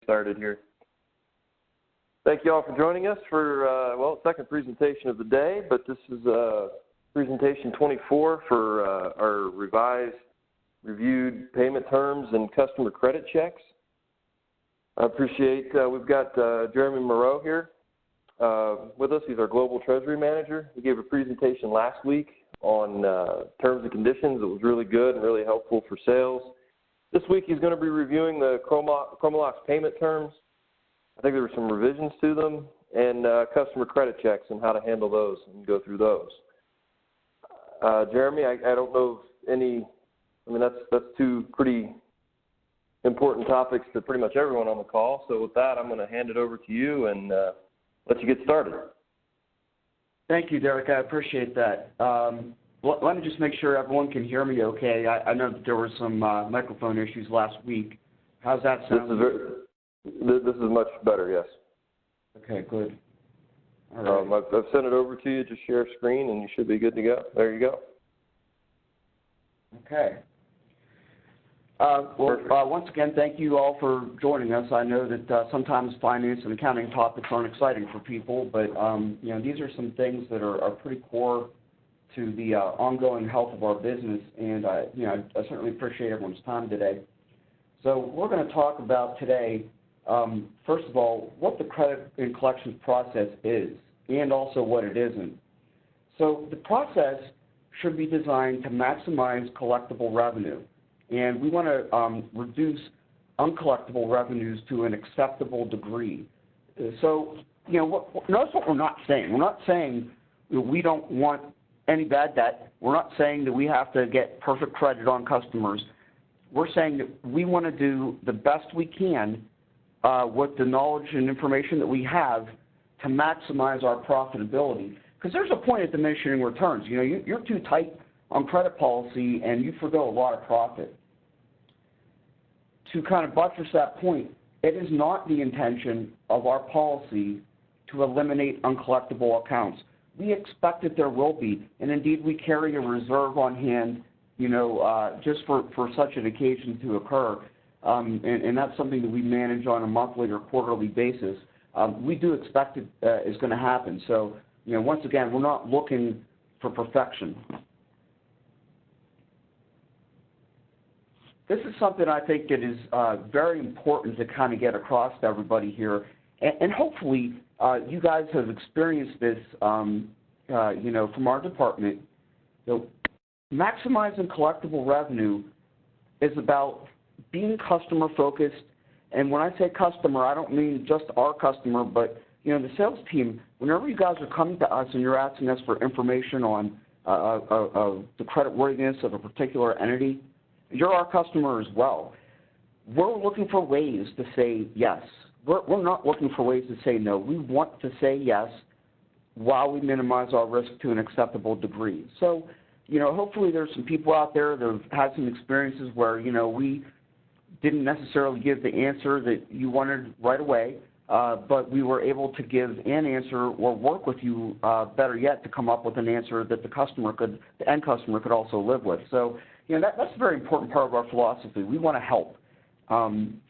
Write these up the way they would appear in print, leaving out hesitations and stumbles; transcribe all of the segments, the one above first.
started here. Thank you all for joining us for, well, second presentation of the day, but this is presentation 24 for our revised, reviewed payment terms and customer credit checks. I appreciate, we've got Jeremy Morrow here with us. He's our Global Treasury Manager. He gave a presentation last week on terms and conditions. It was really good and really helpful for sales. This week he's going to be reviewing the Chromalox payment terms. I think there were some revisions to them, and customer credit checks and how to handle those and go through those. Jeremy, I don't know if any, I mean, that's two pretty important topics to pretty much everyone on the call. So with that, I'm going to hand it over to you and let you get started. Thank you, Derek. I appreciate that. Let me just make sure everyone can hear me okay. I know that there were some microphone issues last week. How's that sound? This is much better, yes. Okay, good. All right. I've sent it over to you. Just share screen, and you should be good to go. There you go. Okay. Once again, thank you all for joining us. I know that sometimes finance and accounting topics aren't exciting for people, but you know, these are some things that are pretty core to the ongoing health of our business, and you know, I certainly appreciate everyone's time today. So we're going to talk about today, first of all, what the credit and collections process is, and also what it isn't. So the process should be designed to maximize collectible revenue, and we want to reduce uncollectible revenues to an acceptable degree. So, you know, notice what we're not saying. We're not saying we don't want any bad debt. We're not saying that we have to get perfect credit on customers. We're saying that we want to do the best we can with the knowledge and information that we have to maximize our profitability. Because there's a point of diminishing returns. You know, you're too tight on credit policy and you forgo a lot of profit. To kind of buttress that point, it is not the intention of our policy to eliminate uncollectible accounts. We expect that there will be, and indeed we carry a reserve on hand, you know, just for such an occasion to occur. And that's something that we manage on a monthly or quarterly basis. We do expect it is going to happen. So, you know, once again, we're not looking for perfection. This is something I think that is very important to kind of get across to everybody here. And hopefully you guys have experienced this, you know, from our department. You know, maximizing collectible revenue is about being customer focused, and when I say customer, I don't mean just our customer, but you know, the sales team. Whenever you guys are coming to us and you're asking us for information on the creditworthiness of a particular entity, you're our customer as well. We're looking for ways to say yes. We're not looking for ways to say no. We want to say yes while we minimize our risk to an acceptable degree. So, you know, hopefully there's some people out there that have had some experiences where, you know, we didn't necessarily give the answer that you wanted right away, but we were able to give an answer or work with you, better yet, to come up with an answer that the end customer could also live with. So, you know, that's a very important part of our philosophy. We want to help.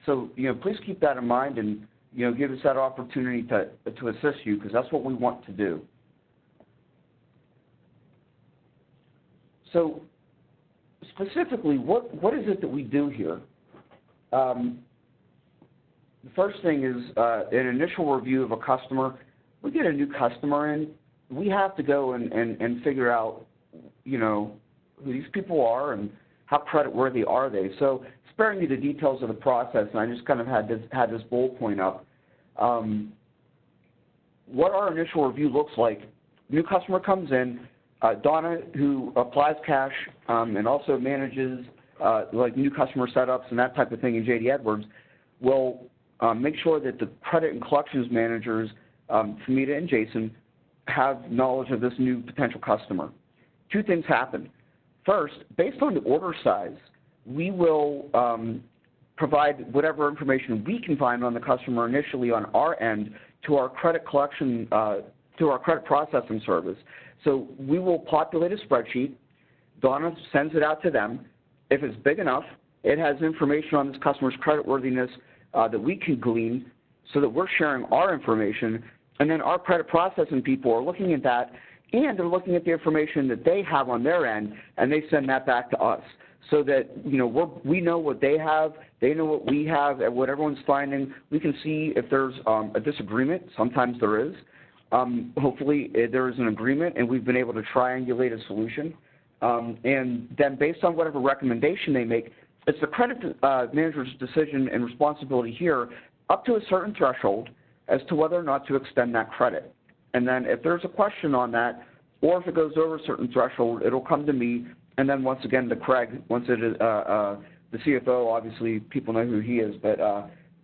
So, you know, please keep that in mind and, you know, give us that opportunity to assist you, because that's what we want to do. So specifically, what is it that we do here? The first thing is an initial review of a customer. We get a new customer in, we have to go and figure out, you know, who these people are and how creditworthy are they. So sparing you the details of the process, and I just kind of had this bullet point up. What our initial review looks like: new customer comes in. Donna, who applies cash and also manages like new customer setups and that type of thing in J.D. Edwards, will make sure that the credit and collections managers, Tamita and Jason, have knowledge of this new potential customer. Two things happen. First, based on the order size, we will provide whatever information we can find on the customer initially on our end to our credit collection, to our credit processing service. So we will populate a spreadsheet. Donna sends it out to them. If it's big enough, it has information on this customer's creditworthiness that we can glean so that we're sharing our information, and then our credit processing people are looking at that, and they're looking at the information that they have on their end, and they send that back to us so that, you know, we know what they have, they know what we have, and what everyone's finding. We can see if there's a disagreement. Sometimes there is. Hopefully there is an agreement, and we've been able to triangulate a solution. And then based on whatever recommendation they make, it's the credit manager's decision and responsibility here up to a certain threshold as to whether or not to extend that credit. And then if there's a question on that, or if it goes over a certain threshold, it'll come to me, and then once again to Craig. Once it is the CFO, obviously people know who he is, but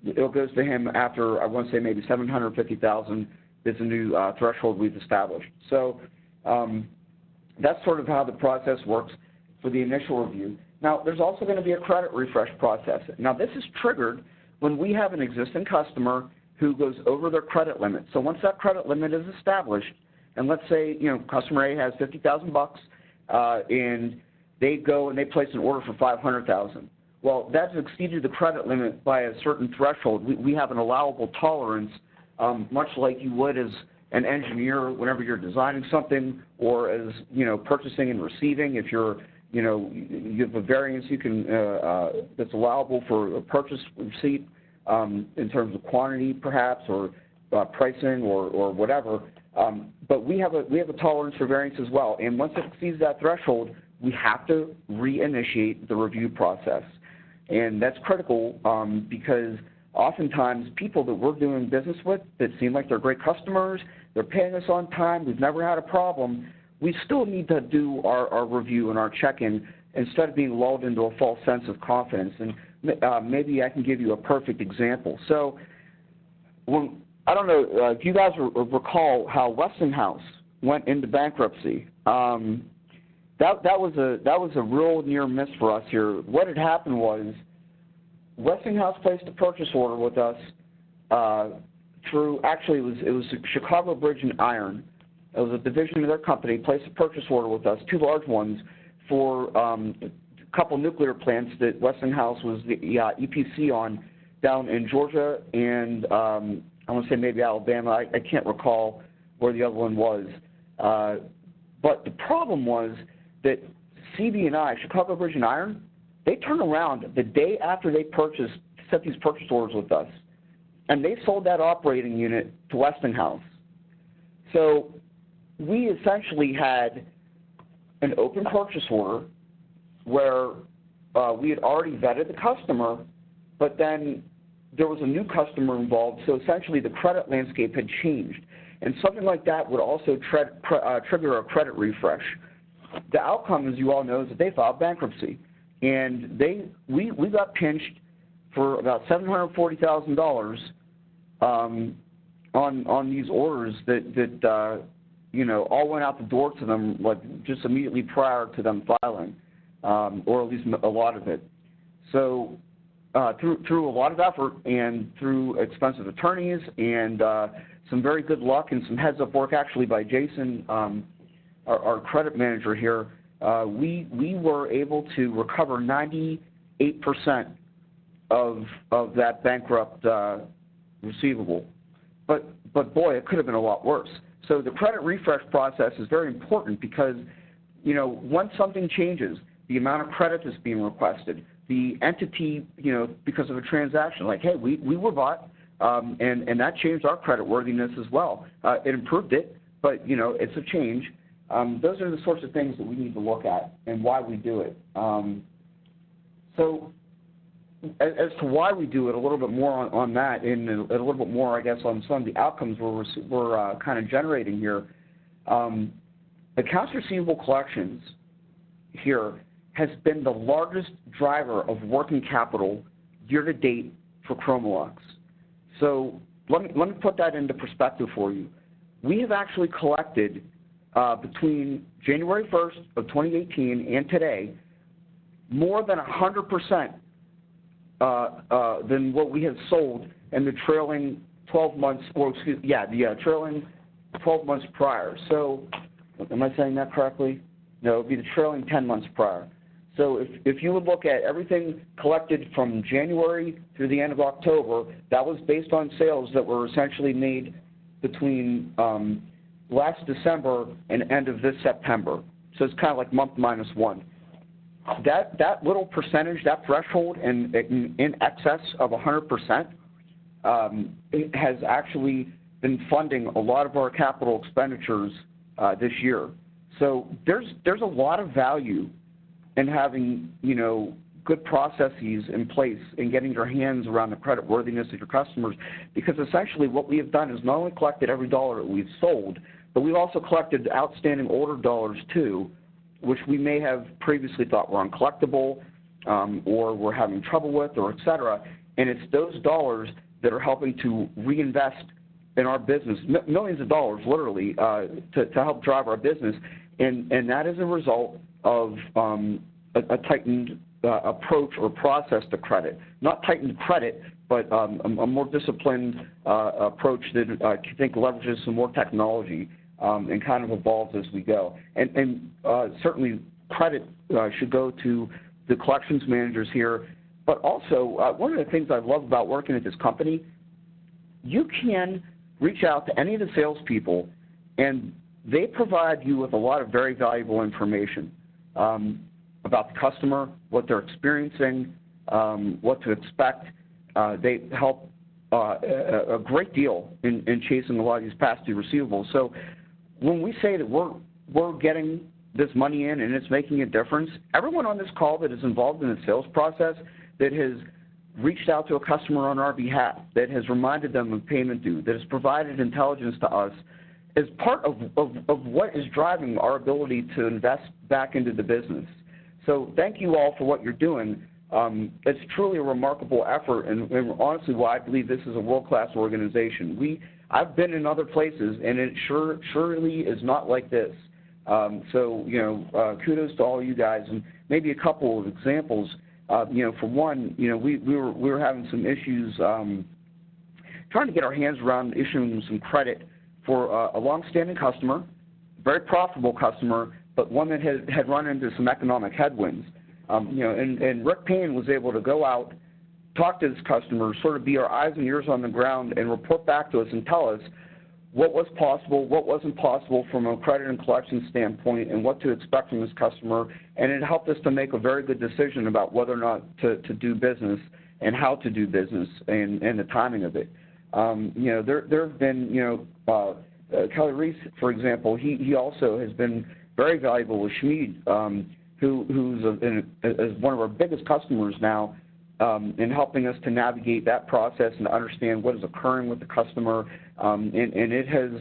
it goes to him after, I want to say maybe $750,000 is a new threshold we've established. So that's sort of how the process works for the initial review. Now, there's also going to be a credit refresh process. Now, this is triggered when we have an existing customer who goes over their credit limit. So once that credit limit is established, and let's say, you know, customer A has $50,000 and they go and they place an order for $500,000. Well, that's exceeded the credit limit by a certain threshold. We have an allowable tolerance, much like you would as an engineer whenever you're designing something, or as, you know, purchasing and receiving. If you're, you know, you have a variance you can that's allowable for a purchase receipt in terms of quantity, perhaps, or pricing, or whatever. But we have a tolerance for variance as well. And once it exceeds that threshold, we have to reinitiate the review process, and that's critical because oftentimes people that we're doing business with that seem like they're great customers, they're paying us on time, we've never had a problem, we still need to do our review and our check-in instead of being lulled into a false sense of confidence. And maybe I can give you a perfect example. So I don't know if you guys recall how Westinghouse went into bankruptcy. That was a real near miss for us here. What had happened was Westinghouse placed a purchase order with us through, actually it was Chicago Bridge and Iron. It was a division of their company, placed a purchase order with us, 2 large ones, for a couple nuclear plants that Westinghouse was the EPC on down in Georgia and I want to say maybe Alabama. I can't recall where the other one was. But the problem was that CB&I, Chicago Bridge and Iron, they turned around the day after they set these purchase orders with us, and they sold that operating unit to Westinghouse. So we essentially had an open purchase order where we had already vetted the customer, but then there was a new customer involved, so essentially the credit landscape had changed. And something like that would also trigger a credit refresh. The outcome, as you all know, is that they filed bankruptcy. And we got pinched for about $740,000 on these orders that you know, all went out the door to them like just immediately prior to them filing, or at least a lot of it. So through a lot of effort and through expensive attorneys and some very good luck and some heads-up work actually by Jason, our credit manager here, we were able to recover 98% of that bankrupt receivable. But boy, it could have been a lot worse. So the credit refresh process is very important because, you know, once something changes, the amount of credit that's being requested, the entity, you know, because of a transaction, like, hey, we were bought, and that changed our credit worthiness as well. It improved it, but, you know, it's a change. Those are the sorts of things that we need to look at and why we do it. So as to why we do it, a little bit more on that, and a little bit more, I guess, on some of the outcomes we're kind of generating here. Accounts receivable collections here has been the largest driver of working capital year to date for Chromalox. So let me put that into perspective for you. We have actually collected between January 1st of 2018 and today more than 100% than what we have sold in the trailing 12 months, or the trailing 12 months prior. So, am I saying that correctly? No, it would be the trailing 10 months prior. So if you would look at everything collected from January through the end of October, that was based on sales that were essentially made between last December and end of this September. So it's kind of like month minus one. That little percentage, that threshold in excess of 100%, it has actually been funding a lot of our capital expenditures this year. So there's a lot of value in having, you know, good processes in place and getting your hands around the credit worthiness of your customers, because essentially what we have done is not only collected every dollar that we've sold, but we've also collected outstanding order dollars too, which we may have previously thought were uncollectible or we're having trouble with, or et cetera. And it's those dollars that are helping to reinvest in our business, millions of dollars literally, to help drive our business. And that is a result of a tightened approach or process to credit. Not tightened credit, but a more disciplined approach that I think leverages some more technology and kind of evolves as we go. And certainly credit should go to the collections managers here. But also, one of the things I love about working at this company, you can reach out to any of the salespeople, and they provide you with a lot of very valuable information about the customer, what they're experiencing, what to expect. They help a great deal in chasing a lot of these past due receivables. So when we say that we're getting this money in and it's making a difference, everyone on this call that is involved in the sales process, that has reached out to a customer on our behalf, that has reminded them of payment due, that has provided intelligence to us, is part of what is driving our ability to invest back into the business. So thank you all for what you're doing. It's truly a remarkable effort, and honestly why I believe this is a world-class organization. I've been in other places, and it surely is not like this. So, you know, kudos to all you guys, and maybe a couple of examples. You know, for one, you know, we were having some issues trying to get our hands around issuing some credit for a long-standing customer, very profitable customer, but one that had run into some economic headwinds. You know, and Rick Payne was able to go out, talk to this customer, sort of be our eyes and ears on the ground, and report back to us and tell us what was possible, what wasn't possible from a credit and collection standpoint, and what to expect from this customer. And it helped us to make a very good decision about whether or not to do business and how to do business and the timing of it. You know, there have been, you know, Kelly Reese, for example, he also has been very valuable with Schmid, who's one of our biggest customers now, in helping us to navigate that process and to understand what is occurring with the customer. And it has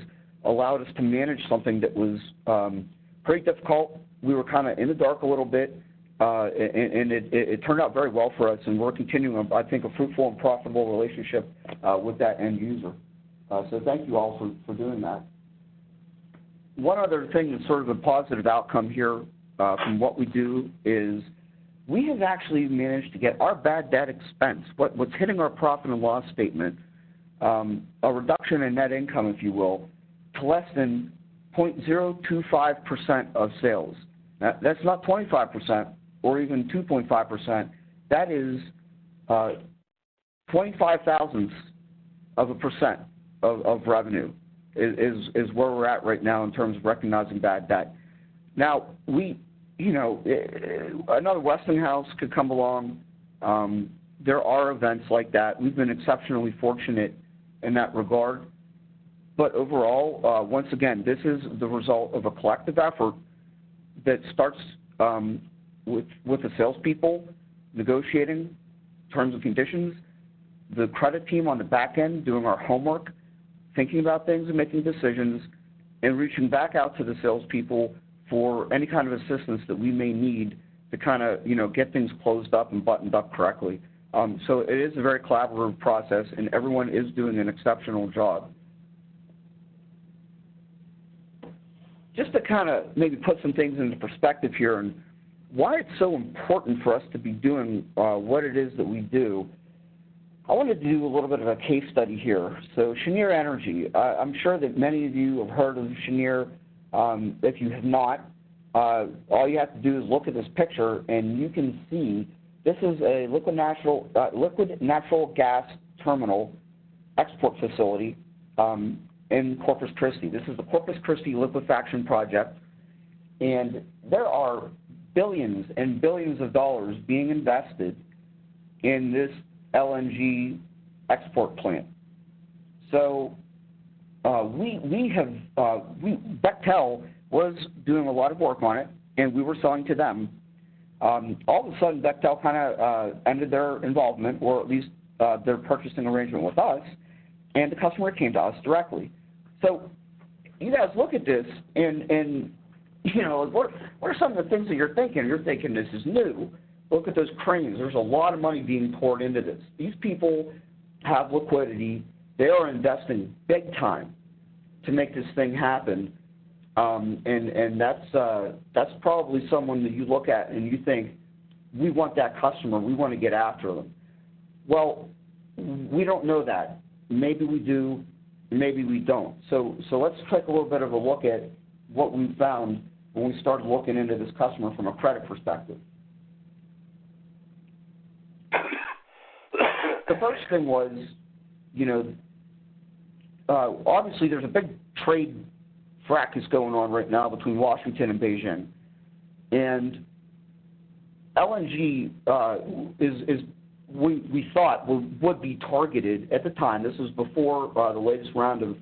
allowed us to manage something that was pretty difficult. We were kind of in the dark a little bit, and it turned out very well for us, and we're continuing, I think, a fruitful and profitable relationship with that end user. So thank you all for doing that. One other thing that's sort of a positive outcome here from what we do is we have actually managed to get our bad debt expense, what's hitting our profit and loss statement, a reduction in net income, if you will, to less than 0.025% of sales. Now, that's not 25% or even 2.5%. That is 25 thousandths of a percent of revenue is where we're at right now in terms of recognizing bad debt. Now, you know, another Westinghouse could come along. There are events like that. We've been exceptionally fortunate in that regard. But overall, once again, this is the result of a collective effort that starts with the salespeople negotiating terms and conditions, the credit team on the back end doing our homework, thinking about things and making decisions, and reaching back out to the salespeople for any kind of assistance that we may need to kind of, you know, get things closed up and buttoned up correctly. So it is a very collaborative process, and everyone is doing an exceptional job. Just to kind of maybe put some things into perspective here and why it's so important for us to be doing what it is that we do, I wanted to do a little bit of a case study here. So Cheniere Energy, I'm sure that many of you have heard of Cheniere. If you have not, all you have to do is look at this picture, and you can see this is a liquid natural gas terminal export facility in Corpus Christi. This is the Corpus Christi liquefaction project, and there are billions and billions of dollars being invested in this LNG export plant. So Bechtel was doing a lot of work on it, and we were selling to them. All of a sudden, Bechtel kind of ended their involvement, or at least their purchasing arrangement with us, and the customer came to us directly. So you guys look at this, and you know, what are some of the things that you're thinking? You're thinking this is new. Look at those cranes. There's a lot of money being poured into this. These people have liquidity. They are investing big time to make this thing happen. And that's probably someone that you look at and you think, we want that customer. We want to get after them. Well, we don't know that. Maybe we do. Maybe we don't. So let's take a little bit of a look at what we found when we started looking into this customer from a credit perspective. The first thing was, you know, obviously there's a big trade fracas going on right now between Washington and Beijing. And LNG we thought would be targeted at the time. This was before the latest round of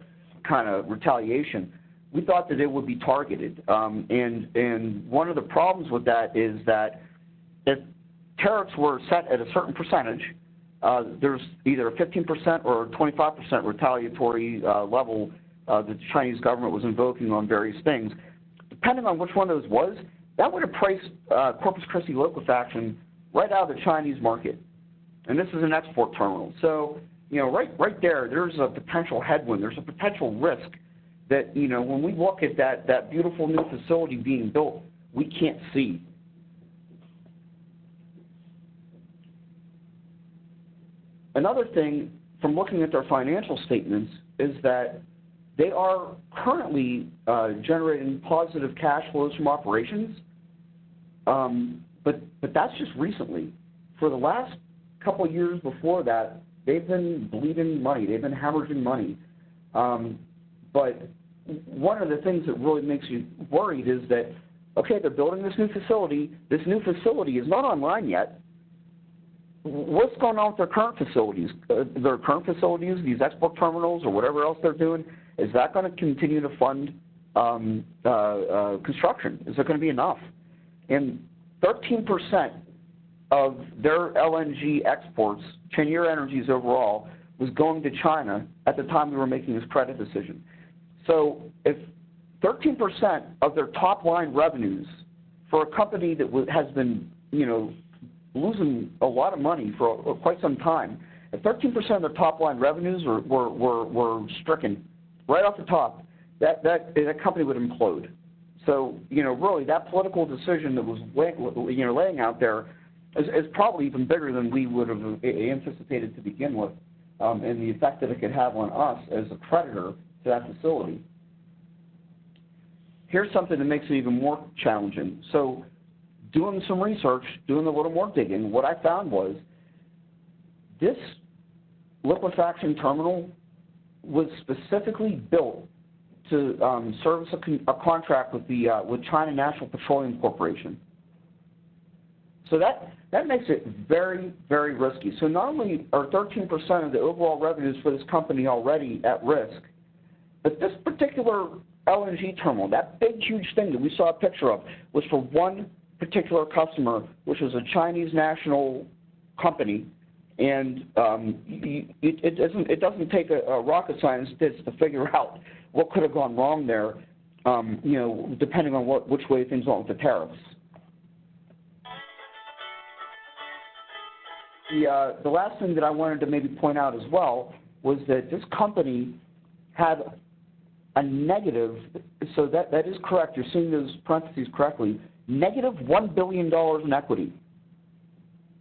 kind of retaliation. We thought that it would be targeted. And one of the problems with that is that if tariffs were set at a certain percentage, there's either a 15% or a 25% retaliatory level that the Chinese government was invoking on various things. Depending on which one of those was, that would have priced Corpus Christi liquefaction right out of the Chinese market. And this is an export terminal. So, you know, right there, there's a potential headwind. There's a potential risk that, you know, when we look at that beautiful new facility being built, we can't see. Another thing from looking at their financial statements is that they are currently generating positive cash flows from operations, but that's just recently. For the last couple of years before that, they've been bleeding money. They've been hemorrhaging money. But one of the things that really makes you worried is that, okay, they're building this new facility. This new facility is not online yet. What's going on with their current facilities? These export terminals or whatever else they're doing, is that going to continue to fund construction? Is there going to be enough? And 13% of their LNG exports, Cheniere Energies overall, was going to China at the time we were making this credit decision. So if 13% of their top-line revenues for a company that has been, you know, losing a lot of money for quite some time, if 13% of their top-line revenues were stricken right off the top, that company would implode. So, you know, really that political decision that was laying out there is probably even bigger than we would have anticipated to begin with, and the effect that it could have on us as a creditor to that facility. Here's something that makes it even more challenging. So doing some research, doing a little more digging, what I found was this liquefaction terminal was specifically built to service a contract with China National Petroleum Corporation. So that makes it very, very risky. So not only are 13% of the overall revenues for this company already at risk, but this particular LNG terminal, that big, huge thing that we saw a picture of, was for one particular customer, which was a Chinese national company, and it doesn't take a rocket scientist to figure out what could have gone wrong there, you know, depending on which way things went with the tariffs. The last thing that I wanted to maybe point out as well was that this company had a negative, so that is correct, you're seeing those parentheses correctly, negative $1 billion in equity.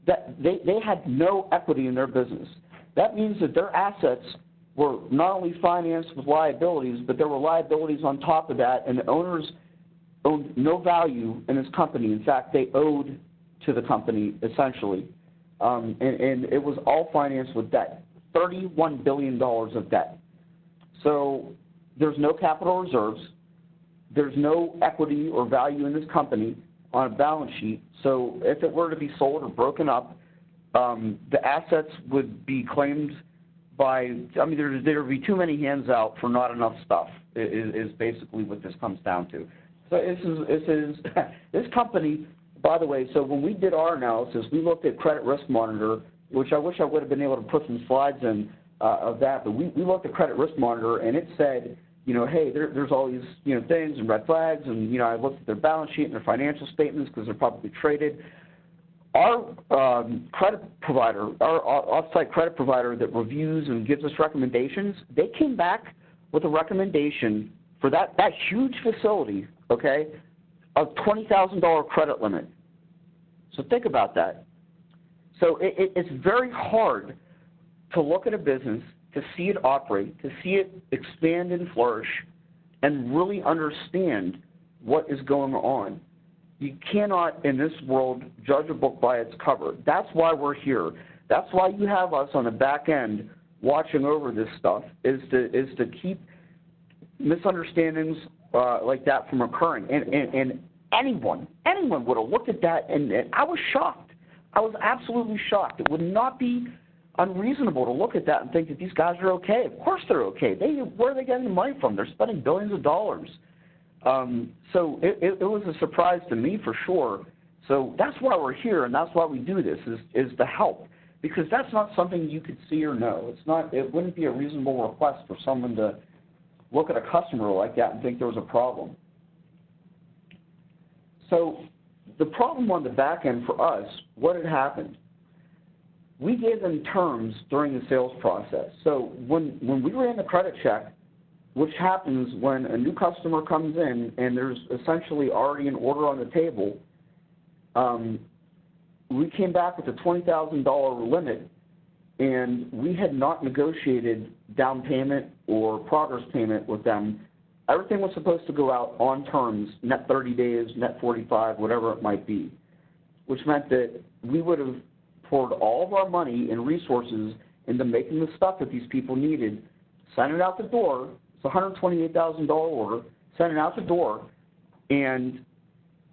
That they had no equity in their business. That means that their assets were not only financed with liabilities, but there were liabilities on top of that, and the owners owned no value in this company. In fact, they owed to the company, essentially. And it was all financed with debt, $31 billion of debt. So there's no capital reserves. There's no equity or value in this company on a balance sheet. So if it were to be sold or broken up, the assets would be claimed by, I mean, there would be too many hands out for not enough stuff, is basically what this comes down to. So this company, by the way, so when we did our analysis, we looked at Credit Risk Monitor, which I wish I would have been able to put some slides in of that, but we looked at Credit Risk Monitor, and it said, you know, hey, there's all these, you know, things and red flags, and, you know, I looked at their balance sheet and their financial statements because they're publicly traded. Our credit provider, our off-site credit provider that reviews and gives us recommendations, they came back with a recommendation for that huge facility, okay, of $20,000 credit limit. So think about that. So it's very hard to look at a business, to see it operate, to see it expand and flourish, and really understand what is going on. You cannot, in this world, judge a book by its cover. That's why we're here. That's why you have us on the back end watching over this stuff, is to keep misunderstandings like that from occurring. And anyone would have looked at that, and I was shocked. I was absolutely shocked. It would not be unreasonable to look at that and think that these guys are okay. Of course they're okay. Where are they getting the money from? They're spending billions of dollars. So it was a surprise to me for sure. So that's why we're here, and that's why we do this, is to help, because that's not something you could see or know. It wouldn't be a reasonable request for someone to look at a customer like that and think there was a problem. So the problem on the back end for us, what had happened, we gave them terms during the sales process. So when we ran the credit check, which happens when a new customer comes in and there's essentially already an order on the table, we came back with a $20,000 limit, and we had not negotiated down payment or progress payment with them. Everything was supposed to go out on terms, net 30 days, net 45, whatever it might be, which meant that we would have poured all of our money and resources into making the stuff that these people needed, sent it out the door. It's a $128,000 order, sent it out the door, and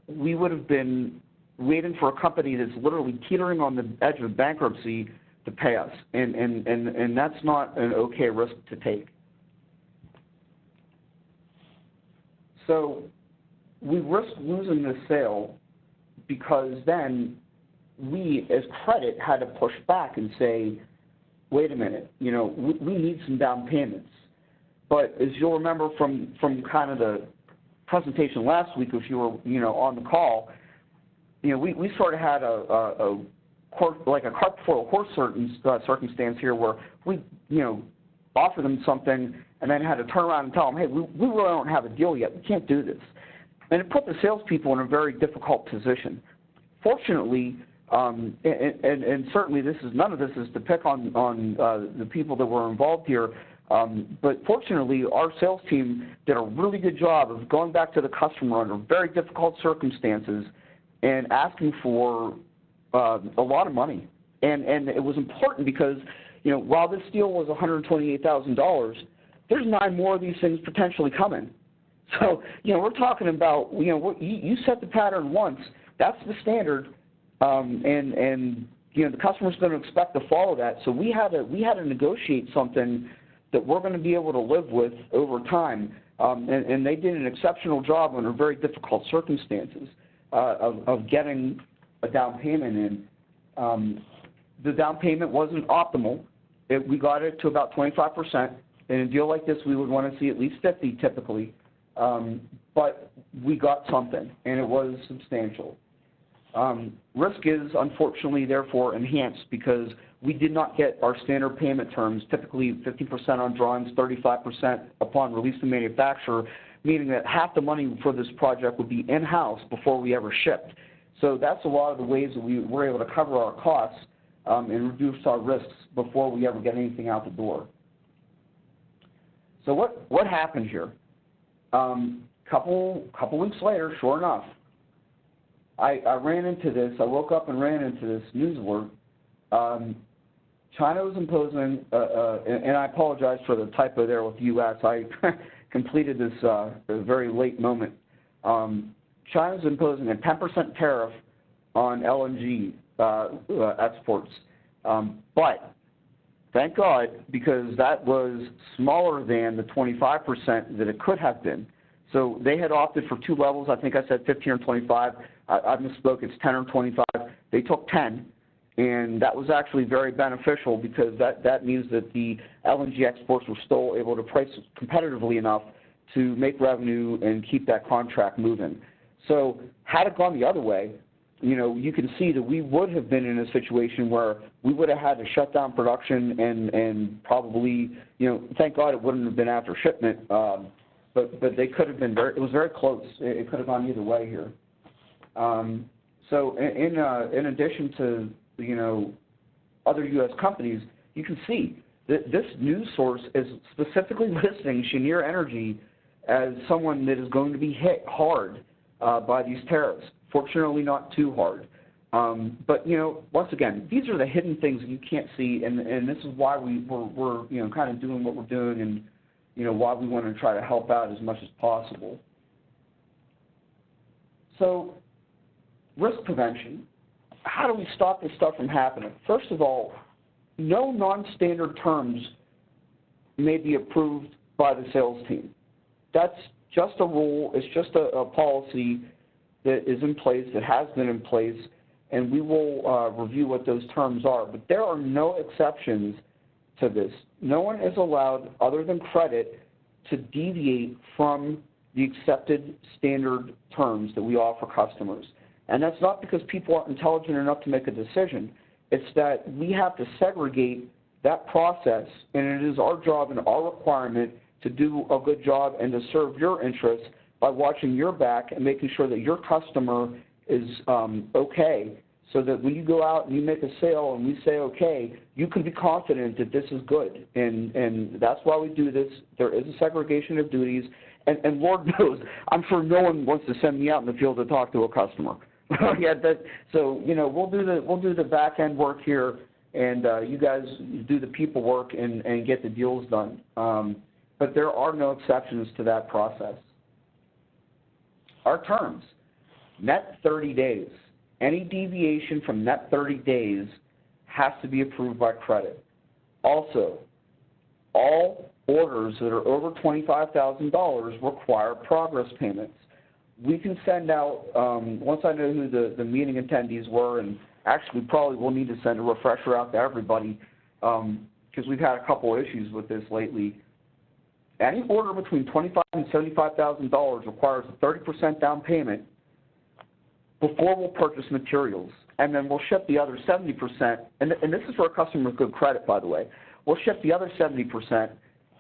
we would have been waiting for a company that's literally teetering on the edge of bankruptcy to pay us, and that's not an okay risk to take. So we risked losing this sale because then we, as credit, had to push back and say, wait a minute, you know, we need some down payments. But as you'll remember from kind of the presentation last week, if you were, you know, on the call, you know, we sort of had a cart before a horse circumstance here, where we, you know, offer them something and then had to turn around and tell them, hey, we really don't have a deal yet. We can't do this. And it put the salespeople in a very difficult position. Fortunately, and certainly none of this is to pick on the people that were involved here, but fortunately our sales team did a really good job of going back to the customer under very difficult circumstances and asking for a lot of money. And it was important because, you know, while this deal was $128,000, there's 9 more of these things potentially coming. So, you know, we're talking about, you know, you set the pattern once, that's the standard, and you know, the customer's going to expect to follow that. So we had to negotiate something that we're going to be able to live with over time, and they did an exceptional job under very difficult circumstances of getting a down payment in. The down payment wasn't optimal. We got it to about 25%. In a deal like this, we would want to see at least 50 typically, but we got something, and it was substantial. Risk is, unfortunately, therefore, enhanced because we did not get our standard payment terms, typically 50% on drawings, 35% upon release to manufacturer, meaning that half the money for this project would be in-house before we ever shipped. So that's a lot of the ways that we were able to cover our costs and reduce our risks before we ever get anything out the door. So what happened here? couple weeks later, sure enough, I ran into this. I woke up and ran into this news alert. China was imposing, and I apologize for the typo there with U.S. I completed this at a very late moment. China's imposing a 10% tariff on LNG exports. But thank God, because that was smaller than the 25% that it could have been. So they had opted for two levels. I think I said 15 or 25. I misspoke. It's 10 or 25. They took 10, and that was actually very beneficial because that means that the LNG exports were still able to price competitively enough to make revenue and keep that contract moving. So had it gone the other way, you know, you can see that we would have been in a situation where we would have had to shut down production and probably, you know, thank God it wouldn't have been after shipment, but they could have been it was very close. It could have gone either way here. So in addition to, you know, other U.S. companies, you can see that this news source is specifically listing Cheniere Energy as someone that is going to be hit hard by these tariffs. Fortunately, not too hard. But, you know, once again, these are the hidden things that you can't see, and this is why we're you know, kind of doing what we're doing and, you know, why we want to try to help out as much as possible. So, risk prevention. How do we stop this stuff from happening? First of all, no non-standard terms may be approved by the sales team. That's just a rule. It's just a policy that is in place, that has been in place, and we will review what those terms are. But there are no exceptions to this. No one is allowed, other than credit, to deviate from the accepted standard terms that we offer customers. And that's not because people aren't intelligent enough to make a decision. It's that we have to segregate that process, and it is our job and our requirement to do a good job and to serve your interests by watching your back and making sure that your customer is okay, so that when you go out and you make a sale and we say okay, you can be confident that this is good. And that's why we do this. There is a segregation of duties. And Lord knows, I'm sure no one wants to send me out in the field to talk to a customer. So, you know, we'll do the back end work here, and you guys do the people work and get the deals done. But there are no exceptions to that process. Our terms, net 30 days. Any deviation from net 30 days has to be approved by credit. Also, all orders that are over $25,000 require progress payments. We can send out, once I know who the meeting attendees were, and actually probably we'll need to send a refresher out to everybody because we've had a couple issues with this lately. Any order between $25,000 and $75,000 requires a 30% down payment before we'll purchase materials, and then we'll ship the other 70%, and this is for a customer with good credit, by the way. We'll ship the other 70%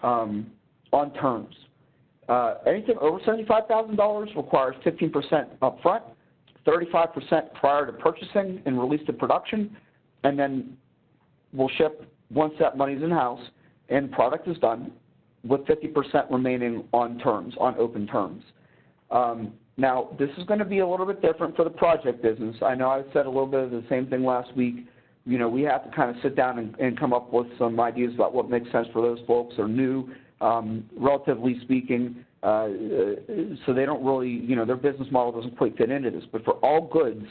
on terms. Anything over $75,000 requires 15% up front, 35% prior to purchasing and release to production, and then we'll ship once that money's in-house and product is done, with 50% remaining on terms, on open terms. Now, this is going to be a little bit different for the project business. I know I said a little bit of the same thing last week. You know, we have to kind of sit down and come up with some ideas about what makes sense for those folks. They're new, relatively speaking, so they don't really, you know, their business model doesn't quite fit into this. But for all goods,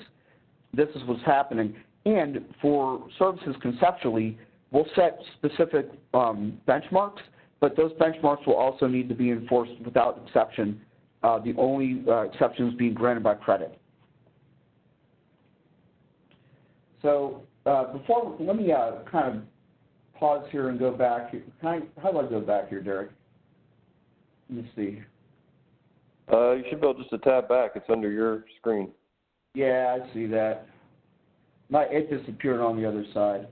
this is what's happening. And for services conceptually, we'll set specific benchmarks, but those benchmarks will also need to be enforced without exception, the only exceptions being granted by credit. So let me kind of pause here and go back. How do I go back here, Derek? Let me see. You should be able just to tab back. It's under your screen. Yeah, I see that. It disappeared on the other side.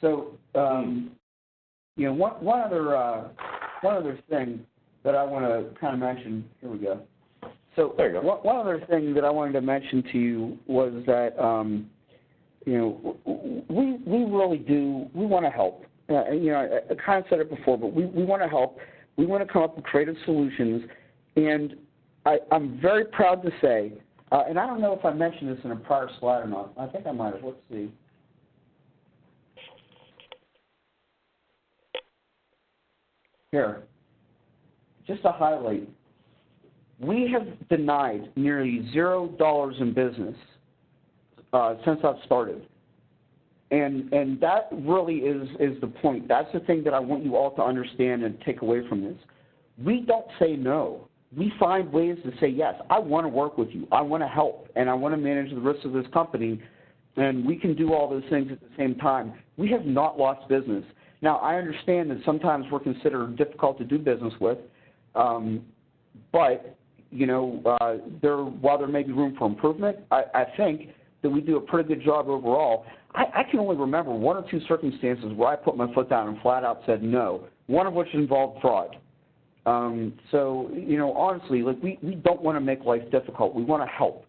So, you know, one other thing that I want to kind of mention. Here we go. So, there you go. One other thing that I wanted to mention to you was that, you know, we really do. We want to help. You know, I kind of said it before, but we want to help. We want to come up with creative solutions, and I'm very proud to say, and I don't know if I mentioned this in a prior slide or not. I think I might have. Let's see. Here, just to highlight, we have denied nearly $0 in business since I've started. And that really is the point. That's the thing that I want you all to understand and take away from this. We don't say no. We find ways to say, yes, I want to work with you. I want to help, and I want to manage the risks of this company, and we can do all those things at the same time. We have not lost business. Now, I understand that sometimes we're considered difficult to do business with, but, you know, while there may be room for improvement, I think that we do a pretty good job overall. I can only remember one or two circumstances where I put my foot down and flat out said no, one of which involved fraud. So, you know, honestly, like we don't want to make life difficult. We want to help.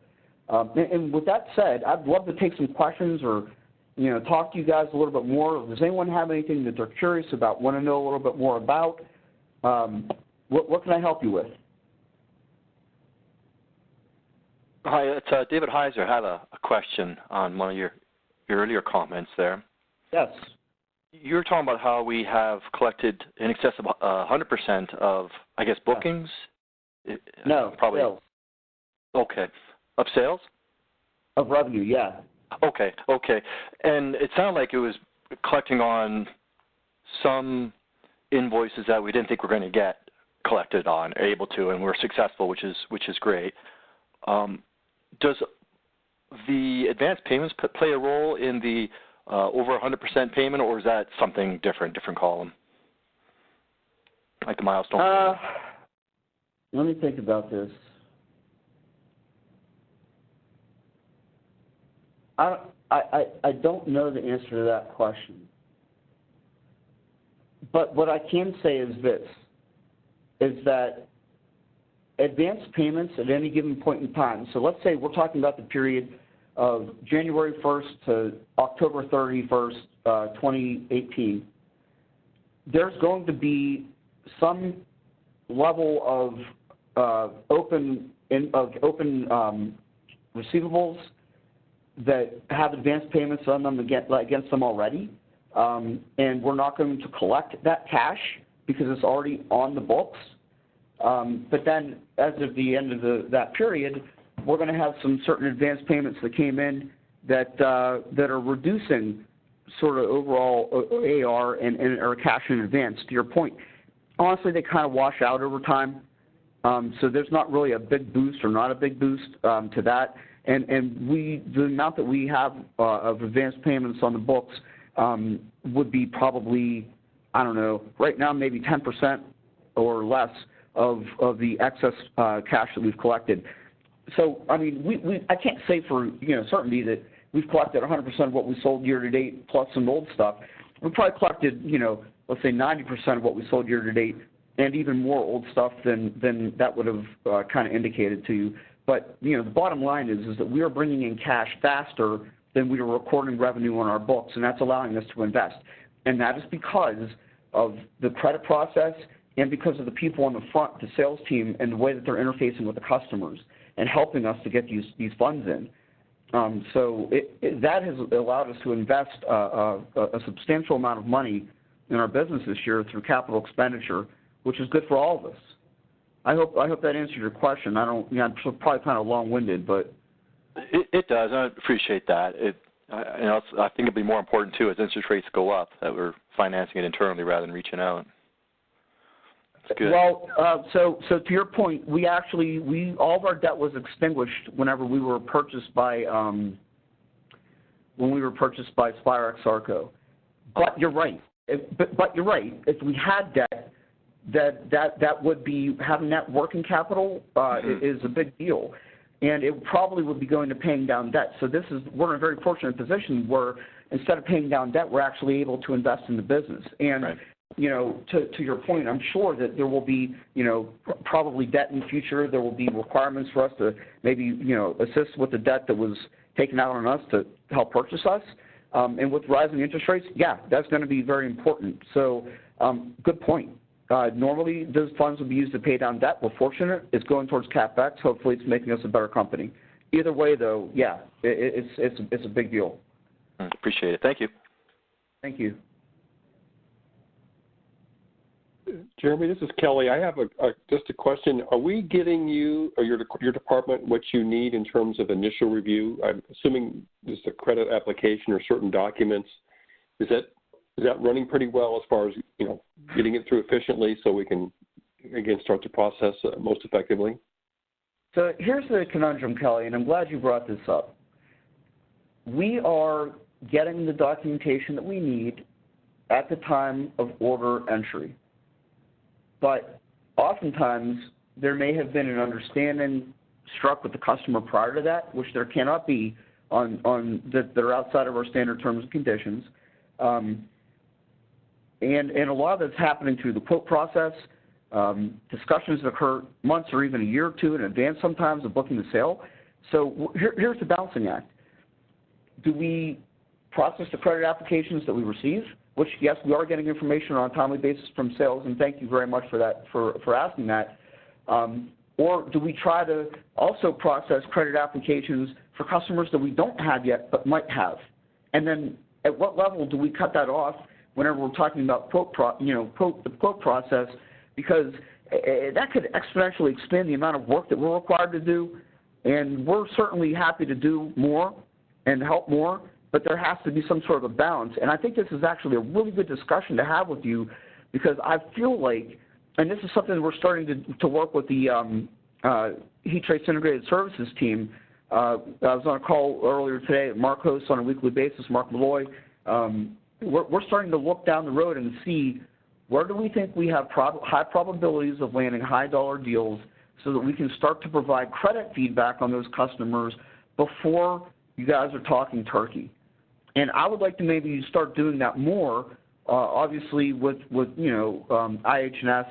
And with that said, I'd love to take some questions or, you know, talk to you guys a little bit more. Does anyone have anything that they're curious about, want to know a little bit more about? What can I help you with? Hi, it's David Heiser. I have a question on one of your earlier comments there. Yes. You were talking about how we have collected in excess of 100% of, I guess, bookings? No, probably. sales. Okay. Of sales? Of revenue, yeah. Okay. And it sounded like it was collecting on some invoices that we didn't think we were going to get collected on, able to, and we're successful, which is great. Does the advance payments play a role in the over 100% payment, or is that something different column, like the milestone? Let me think about this. I don't know the answer to that question. But what I can say is this, is that advance payments at any given point in time, so let's say we're talking about the period of January 1st to October 31st, 2018, there's going to be some level of open receivables that have advance payments on them against them already, and we're not going to collect that cash because it's already on the books. But then, as of the end of that period, we're going to have some certain advance payments that came in that are reducing sort of overall AR and or cash in advance. To your point, honestly, they kind of wash out over time. So there's not really a big boost or not a big boost to that. And the amount that we have of advance payments on the books would be probably, I don't know, right now maybe 10% or less of the excess cash that we've collected. So, I mean, I can't say for, certainty that we've collected 100% of what we sold year to date plus some old stuff. We probably collected, let's say 90% of what we sold year to date and even more old stuff than that would have kind of indicated to you. But, the bottom line is that we are bringing in cash faster than we are recording revenue on our books, and that's allowing us to invest. And that is because of the credit process and because of the people on the front, the sales team, and the way that they're interfacing with the customers and helping us to get these funds in. So that has allowed us to invest a substantial amount of money in our business this year through capital expenditure, which is good for all of us. I hope that answered your question. I'm probably kind of long-winded, but it does. I appreciate that. I think it'd be more important too as interest rates go up that we're financing it internally rather than reaching out. That's good. Well, so to your point, all of our debt was extinguished whenever we were purchased by Spirex Arco. But you're right. But you're right. If we had debt, that would be having that working capital is a big deal, and it probably would be going to paying down debt. So we're in a very fortunate position where instead of paying down debt, we're actually able to invest in the business. And right. To your point, I'm sure that there will be probably debt in the future. There will be requirements for us to maybe assist with the debt that was taken out on us to help purchase us. And with rising interest rates, yeah, that's going to be very important. So good point. Normally, those funds would be used to pay down debt. We're fortunate. It's going towards CapEx. Hopefully, it's making us a better company. Either way, though, yeah, it's a big deal. Appreciate it. Thank you. Thank you. Jeremy, this is Kelly. I have just a question. Are we getting you or your department what you need in terms of initial review? I'm assuming just a credit application or certain documents. Is that running pretty well as far as, getting it through efficiently so we can, again, start the process most effectively? So here's the conundrum, Kelly, and I'm glad you brought this up. We are getting the documentation that we need at the time of order entry. But oftentimes, there may have been an understanding struck with the customer prior to that, which there cannot be on that are outside of our standard terms and conditions. And a lot of that's happening through the quote process. Discussions that occur months or even a year or two in advance sometimes of booking the sale. So here's the balancing act. Do we process the credit applications that we receive? Which, yes, we are getting information on a timely basis from sales, and thank you very much for that, for asking that. Or do we try to also process credit applications for customers that we don't have yet but might have? And then at what level do we cut that off whenever we're talking about the quote process? Because that could exponentially expand the amount of work that we're required to do, and we're certainly happy to do more and help more. But there has to be some sort of a balance. And I think this is actually a really good discussion to have with you because I feel like, and this is something we're starting to work with the Heat Trace Integrated Services team. I was on a call earlier today. Mark hosts on a weekly basis, Mark Malloy. We're starting to look down the road and see where do we think we have high probabilities of landing high-dollar deals so that we can start to provide credit feedback on those customers before you guys are talking turkey. And I would like to maybe start doing that more, obviously with IH&S,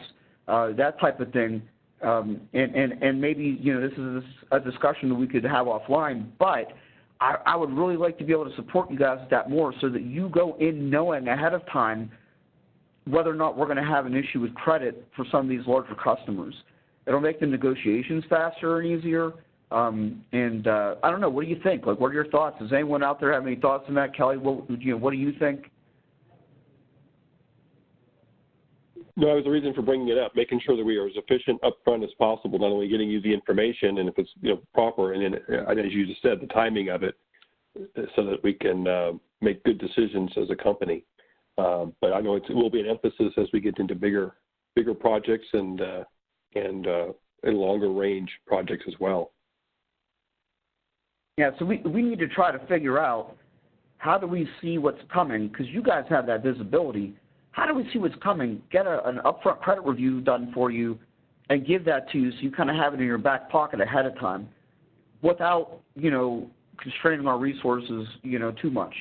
that type of thing. And maybe, this is a discussion that we could have offline, but I would really like to be able to support you guys with that more so that you go in knowing ahead of time whether or not we're going to have an issue with credit for some of these larger customers. It'll make the negotiations faster and easier. I don't know. What do you think? Like, what are your thoughts? Does anyone out there have any thoughts on that, Kelly? What do you think? No, that was the reason for bringing it up, making sure that we are as efficient up front as possible, not only getting you the information and if it's proper, and then, as you just said, the timing of it, so that we can make good decisions as a company. But I know it will be an emphasis as we get into bigger projects and longer range projects as well. Yeah, so we need to try to figure out how do we see what's coming, because you guys have that visibility. How do we see what's coming, get an upfront credit review done for you, and give that to you so you kind of have it in your back pocket ahead of time without, constraining our resources, too much.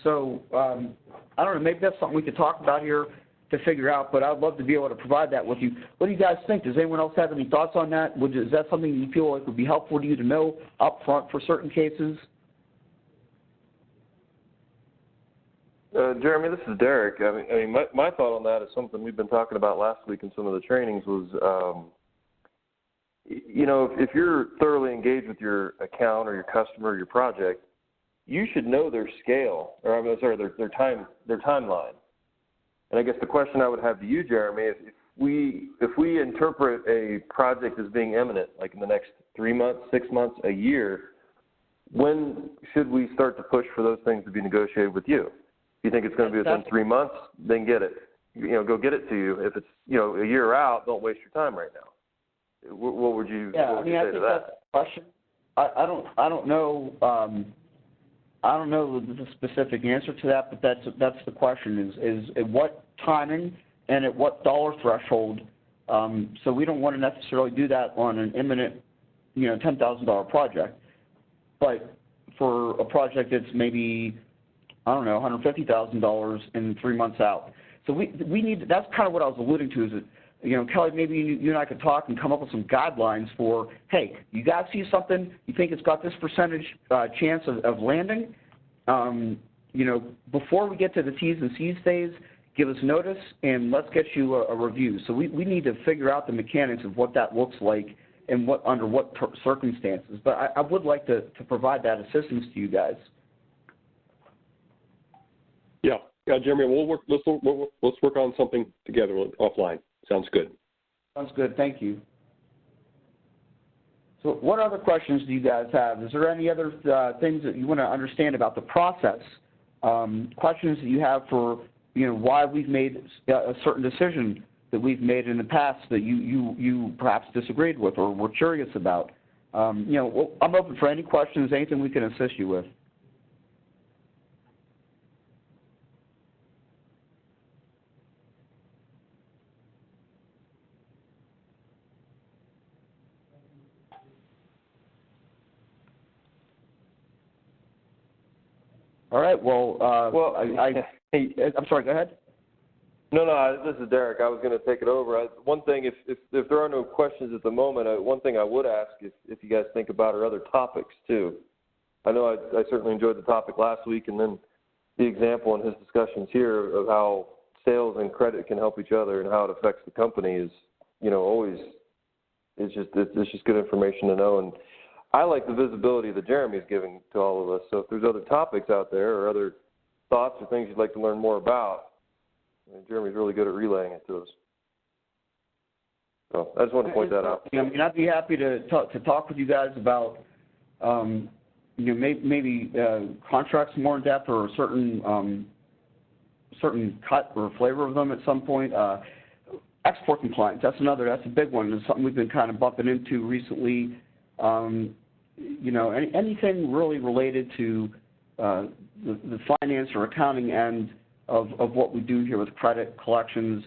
So I don't know, maybe that's something we could talk about here to figure out, but I'd love to be able to provide that with you. What do you guys think? Does anyone else have any thoughts on that? Is that something you feel like would be helpful to you to know up front for certain cases? Jeremy, this is Derek. I mean, my thought on that is something we've been talking about last week in some of the trainings was, if you're thoroughly engaged with your account or your customer or your project, you should know their scale, or their timeline. And I guess the question I would have to you, Jeremy, is if we interpret a project as being imminent, like in the next 3 months, 6 months, a year, when should we start to push for those things to be negotiated with you? If you think it's going to be within 3 months, then get it. Go get it to you. If it's a year out, don't waste your time right now. What would you say to that? That's a question. I don't know. I don't know the specific answer to that, but that's the question: is at what timing and at what dollar threshold. So we don't want to necessarily do that on an imminent, $10,000 project, but for a project that's maybe, I don't know, $150,000 in 3 months out. So we need. That's kind of what I was alluding to. Is that, Kelly, maybe you and I could talk and come up with some guidelines for, hey, you guys see something, you think it's got this percentage chance of landing, before we get to the T's and C's phase, give us notice, and let's get you a review. So we need to figure out the mechanics of what that looks like and under what circumstances. But I would like to provide that assistance to you guys. Yeah, Jeremy, let's work on something together offline. Sounds good. Sounds good. Thank you. So what other questions do you guys have? Is there any other things that you want to understand about the process? Questions that you have for, why we've made a certain decision that we've made in the past that you perhaps disagreed with or were curious about? I'm open for any questions, anything we can assist you with. All right. Well, I'm sorry. Go ahead. No, this is Derek. I was going to take it over. One thing, if there are no questions at the moment, one thing I would ask if you guys think about are other topics too. I know I certainly enjoyed the topic last week, and then the example in his discussions here of how sales and credit can help each other and how it affects the company is, always it's just good information to know. And I like the visibility that Jeremy's giving to all of us. So if there's other topics out there or other thoughts or things you'd like to learn more about, Jeremy's really good at relaying it to us. So I just want to point that out. I'd be happy to talk with you guys about, maybe contracts more in depth or a certain cut or flavor of them at some point. Export compliance, that's a big one. It's something we've been kind of bumping into recently. Anything really related to the finance or accounting end of what we do here with credit, collections,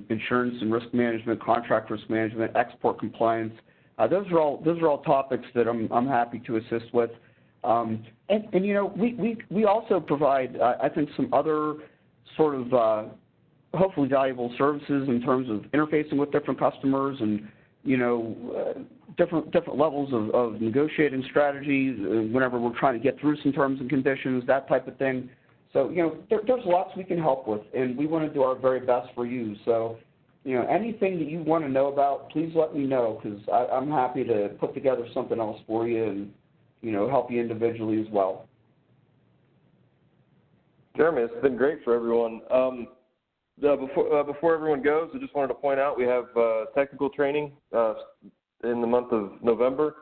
insurance and risk management, contract risk management, export compliance. Those are all topics that I'm happy to assist with. We also provide, I think, some other sort of hopefully valuable services in terms of interfacing with different customers and different levels of negotiating strategies whenever we're trying to get through some terms and conditions, that type of thing. So, there's lots we can help with, and we want to do our very best for you. So, anything that you want to know about, please let me know, because I'm happy to put together something else for you and, help you individually as well. Jeremy, it's been great for everyone. Before everyone goes, I just wanted to point out we have technical training in the month of November,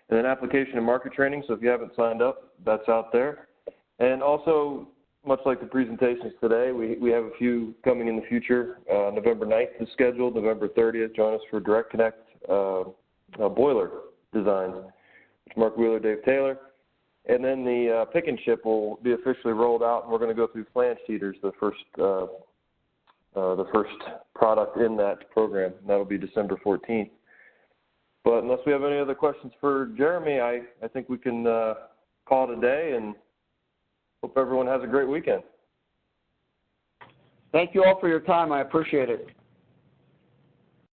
and then application and market training. So if you haven't signed up, that's out there. And also, much like the presentations today, we have a few coming in the future. November 9th is scheduled. November 30th, join us for Direct Connect boiler designs, which Mark Wheeler, Dave Taylor. And then the pick and ship will be officially rolled out, and we're going to go through flange heaters, the first product in that program. And that'll be December 14th. But unless we have any other questions for Jeremy, I think we can call it a day, and hope everyone has a great weekend. Thank you all for your time. I appreciate it.